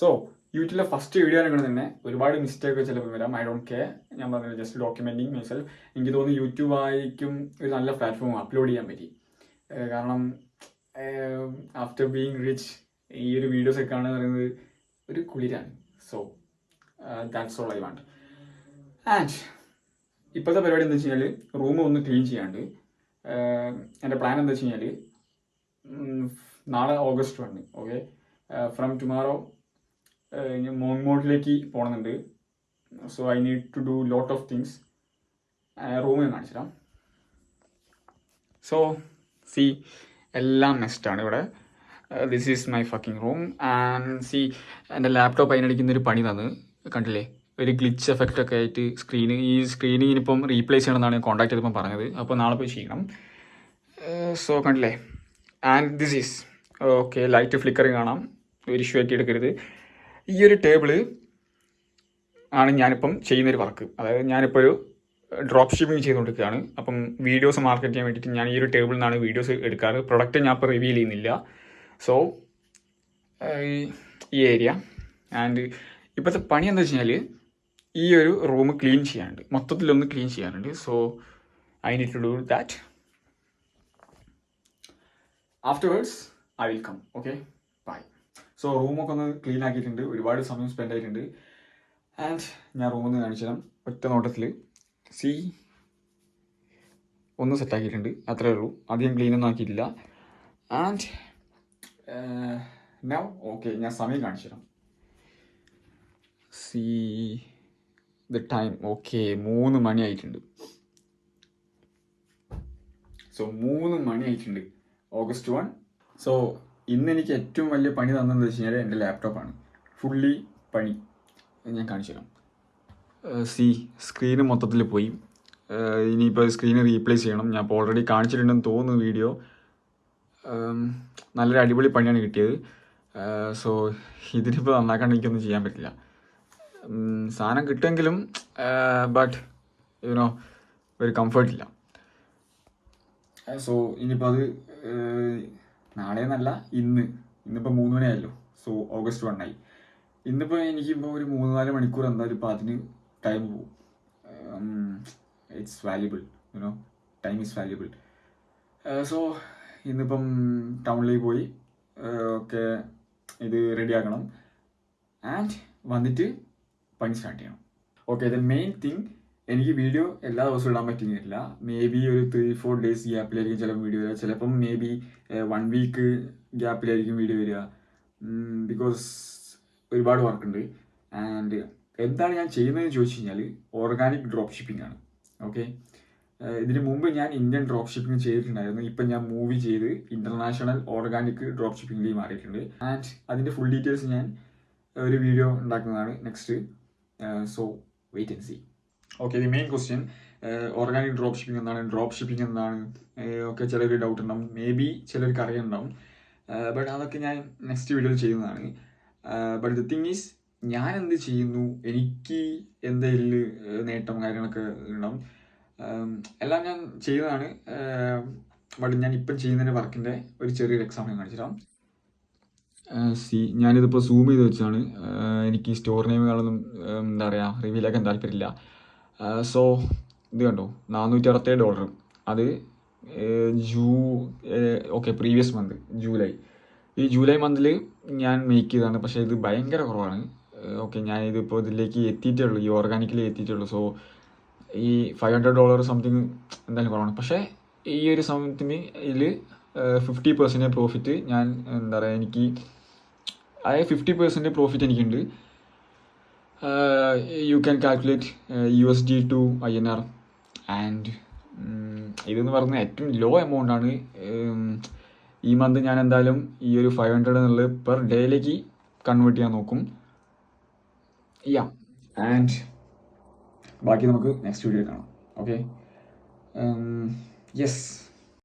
So യൂട്യൂബിലെ first video ആണെങ്കിൽ തന്നെ ഒരുപാട് മിസ്റ്റേക്ക് ചിലപ്പോൾ വരാം. I don't care. ഞാൻ പറഞ്ഞത് ജസ്റ്റ് ഡോക്യുമെന്റിങ് മൈസെൽഫ്. എനിക്ക് തോന്നുന്നു യൂട്യൂബ് ആയിരിക്കും ഒരു നല്ല പ്ലാറ്റ്ഫോം അപ്ലോഡ് ചെയ്യാൻ പറ്റി. കാരണം ആഫ്റ്റർ ബീങ് റിച്ച് ഈ ഒരു വീഡിയോസ് ഒക്കെ കാണുക പറയുന്നത് ഒരു കുളിരാണ്. So that's all I want. And ഇപ്പോഴത്തെ പരിപാടി എന്താ വെച്ച് കഴിഞ്ഞാൽ റൂം ഒന്ന് ക്ലീൻ ചെയ്യാണ്ട് എൻ്റെ പ്ലാൻ എന്താ വെച്ച് കഴിഞ്ഞാൽ നാളെ ഓഗസ്റ്റ് 1, ഓക്കെ, ഫ്രം ടുമാറോ മോങ്ങിലേക്ക് പോകണമെന്നുണ്ട്. So I need to do lot of things. Room ഞാൻ കാണിച്ചു തരാം. സോ സി എല്ലാം നെക്സ്റ്റാണ് ഇവിടെ. This is my fucking room. And see എൻ്റെ ലാപ്ടോപ്പ് അതിനടിക്കുന്നൊരു പണി തന്ന് കണ്ടില്ലേ, ഒരു ഗ്ലിച്ച് എഫക്റ്റ് ഒക്കെ ആയിട്ട് സ്ക്രീനിങ് ഇനിയിപ്പം റീപ്ലേസ് ചെയ്യണമെന്നാണ് ഞാൻ കോൺടാക്ട് ചെയ്തപ്പം പറഞ്ഞത്. അപ്പോൾ നാളെ പോയി ചെയ്യണം. സോ കണ്ടില്ലേ, and this is okay. Light flickering കാണാം, ഒരു ഇഷ്യൂ ആക്കി എടുക്കരുത്. ഈ ഒരു ടേബിള് ആണ് ഞാനിപ്പം ചെയ്യുന്നൊരു വർക്ക്. അതായത് ഞാനിപ്പോൾ ഒരു ഡ്രോപ്പ് ഷിപ്പിംഗ് ചെയ്തുകൊണ്ടിരിക്കുകയാണ്. അപ്പം വീഡിയോസ് മാർക്കറ്റ് ചെയ്യാൻ വേണ്ടിയിട്ട് ഞാൻ ഈ ഒരു ടേബിളിൽ നിന്നാണ് വീഡിയോസ് എടുക്കാറ്. പ്രൊഡക്റ്റ് ഞാൻ ഇപ്പോൾ റിവീൽ ചെയ്യുന്നില്ല. സോ ഈ ഏരിയ ആൻഡ് ഇപ്പോഴത്തെ പണി എന്താ വെച്ച് കഴിഞ്ഞാൽ ഈ ഒരു റൂം ക്ലീൻ ചെയ്യാനുണ്ട്, മൊത്തത്തിലൊന്ന് ക്ലീൻ ചെയ്യാനുണ്ട്. So I need to do that. Afterwards I will come. Okay, bye. So റൂമൊക്കെ ഒന്ന് ക്ലീൻ ആക്കിയിട്ടുണ്ട്, ഒരുപാട് സമയം സ്പെൻഡ് ആയിട്ടുണ്ട്. ആൻഡ് ഞാൻ റൂമൊന്ന് കാണിച്ചു തരാം ഒറ്റ നോട്ടത്തിൽ. സി ഒന്ന് സെറ്റാക്കിയിട്ടുണ്ട്, അത്രേ ഉള്ളൂ. അധികം ക്ലീനൊന്നും ആക്കിയിട്ടില്ല. ആൻഡ് നൗ ഓക്കെ, ഞാൻ സമയം കാണിച്ചു തരാം. C the time. ഓക്കെ, 3 മണി ആയിട്ടുണ്ട്. സോ 3 മണി ആയിട്ടുണ്ട്, ഓഗസ്റ്റ് 1. സോ ഇന്ന് എനിക്ക് ഏറ്റവും വലിയ പണി തന്നതെന്ന് വെച്ച് കഴിഞ്ഞാൽ എൻ്റെ ലാപ്ടോപ്പാണ്. ഫുള്ളി പണി ഞാൻ കാണിച്ചു തരാം. സി സ്ക്രീന് മൊത്തത്തിൽ പോയി. ഇനിയിപ്പോൾ സ്ക്രീന് റീപ്ലേസ് ചെയ്യണം. ഞാൻ ഇപ്പോൾ ഓൾറെഡി കാണിച്ചിട്ടുണ്ടെന്ന് തോന്നുന്നു വീഡിയോ. നല്ലൊരു അടിപൊളി പണിയാണ് കിട്ടിയത്. സോ ഇതിനിപ്പോൾ നന്നാക്കാണ്ട് എനിക്കൊന്നും ചെയ്യാൻ പറ്റില്ല. സാധനം കിട്ടുമെങ്കിലും ബട്ട് യുനോ ഒരു കംഫർട്ടില്ല. സോ ഇനിയിപ്പോൾ അത് നാളെ എന്നല്ല, ഇന്നിപ്പോൾ 3 മണിയായല്ലോ. സോ ഓഗസ്റ്റ് 1 ആയി. ഇന്നിപ്പോൾ എനിക്കിപ്പോൾ ഒരു 3-4 മണിക്കൂർ എന്തായാലും ഇപ്പോൾ അതിന് ടൈം പോകും. It's valuable, you know, time is valuable. So ഇന്നിപ്പം ടൗണിലേക്ക് പോയി ഒക്കെ ഇത് റെഡിയാക്കണം. ആൻഡ് വന്നിട്ട് പണി സ്റ്റാർട്ട് ചെയ്യണം. ഓക്കെ, ദ മെയിൻ തിങ്, എനിക്ക് വീഡിയോ എല്ലാ ദിവസവും ഇടാൻ പറ്റുന്നില്ല. മേ ബി ഒരു 3-4 ഡേയ്സ് ഗ്യാപ്പിലായിരിക്കും ചിലപ്പോൾ വീഡിയോ വരിക. ചിലപ്പം മേ ബി 1 വീക്ക് ഗ്യാപ്പിലായിരിക്കും വീഡിയോ വരിക. ബിക്കോസ് ഒരുപാട് വർക്കുണ്ട്. ആൻഡ് എന്താണ് ഞാൻ ചെയ്യുന്നതെന്ന് ചോദിച്ചു കഴിഞ്ഞാൽ ഓർഗാനിക് ഡ്രോപ്പ് ഷിപ്പിംഗ് ആണ്. ഓക്കെ, ഇതിന് മുമ്പ് ഞാൻ ഇന്ത്യൻ ഡ്രോപ്പ് ഷിപ്പിംഗ് ചെയ്തിട്ടുണ്ടായിരുന്നു. ഇപ്പം ഞാൻ മൂവ് ചെയ്ത് ഇൻ്റർനാഷണൽ ഓർഗാനിക് ഡ്രോപ്പ് ഷിപ്പിംഗിലേക്ക് മാറിയിട്ടുണ്ട്. ആൻഡ് അതിൻ്റെ ഫുൾ ഡീറ്റെയിൽസ് ഞാൻ ഒരു വീഡിയോ ഉണ്ടാക്കുന്നതാണ് next. So wait and see. Okay, the main question, organic drop shipping എന്താണ്, ഡ്രോപ്പ് ഷിപ്പിംഗ് എന്താണ് ഒക്കെ ചിലർക്ക് ഡൗട്ട് ഉണ്ടാവും. മേ ബി ചിലർക്ക് അറിയുന്നുണ്ടാവും. ബട്ട് അതൊക്കെ ഞാൻ നെക്സ്റ്റ് വീഡിയോയിൽ ചെയ്യുന്നതാണ്. ബട്ട് ദി തിങ് ഈസ്, ഞാൻ എന്ത് ചെയ്യുന്നു, എനിക്ക് എന്തെങ്കിലും നേട്ടം കാര്യങ്ങളൊക്കെ ഉണ്ടാവും. എല്ലാം ഞാൻ ചെയ്യുന്നതാണ്. ബട്ട് ഞാൻ ഇപ്പം ചെയ്യുന്നതിൻ്റെ വർക്കിൻ്റെ ഒരു ചെറിയൊരു എക്സാമ്പിൾ ഞാൻ കാണിച്ചു തരാം. സി ഞാനിതിപ്പോൾ സൂം ചെയ്ത് വെച്ചാണ്. എനിക്ക് സ്റ്റോർ നെയിമുകളൊന്നും എന്താ പറയുക റിവീലാക്കാൻ താല്പര്യമില്ല. സോ ഇത് കണ്ടോ, $467. അത് ഓക്കെ, പ്രീവിയസ് മന്ത് ജൂലൈ. ഈ ജൂലൈ മന്തിൽ ഞാൻ മേക്ക് ചെയ്തതാണ്. പക്ഷേ ഇത് ഭയങ്കര കുറവാണ്. ഓക്കെ, ഞാനിതിപ്പോൾ ഇതിലേക്ക് എത്തിയിട്ടേ ഉള്ളൂ, ഈ ഓർഗാനിക്കിലേക്ക് എത്തിയിട്ടേ ഉള്ളൂ. സോ ഈ $500 സംതിങ് എന്തായാലും കുറവാണ്. പക്ഷേ ഈ ഒരു സമയത്തിന് ഇതിൽ 50% പ്രോഫിറ്റ് ഞാൻ എന്താ പറയുക, എനിക്ക് അതായത് 50% പ്രോഫിറ്റ് എനിക്കുണ്ട്. You can calculate USD to INR. And ഇതെന്ന് പറയുന്നത് ഏറ്റവും ലോ എമൗണ്ട് ആണ്. ഈ മന്ത് ഞാൻ എന്തായാലും ഈ ഒരു 500 എന്നുള്ളത് പെർ ഡേയിലേക്ക് കൺവേർട്ട് ചെയ്യാൻ നോക്കും. ആൻഡ് ബാക്കി നമുക്ക് നെക്സ്റ്റ് വീഡിയോ കാണാം. Okay, yes.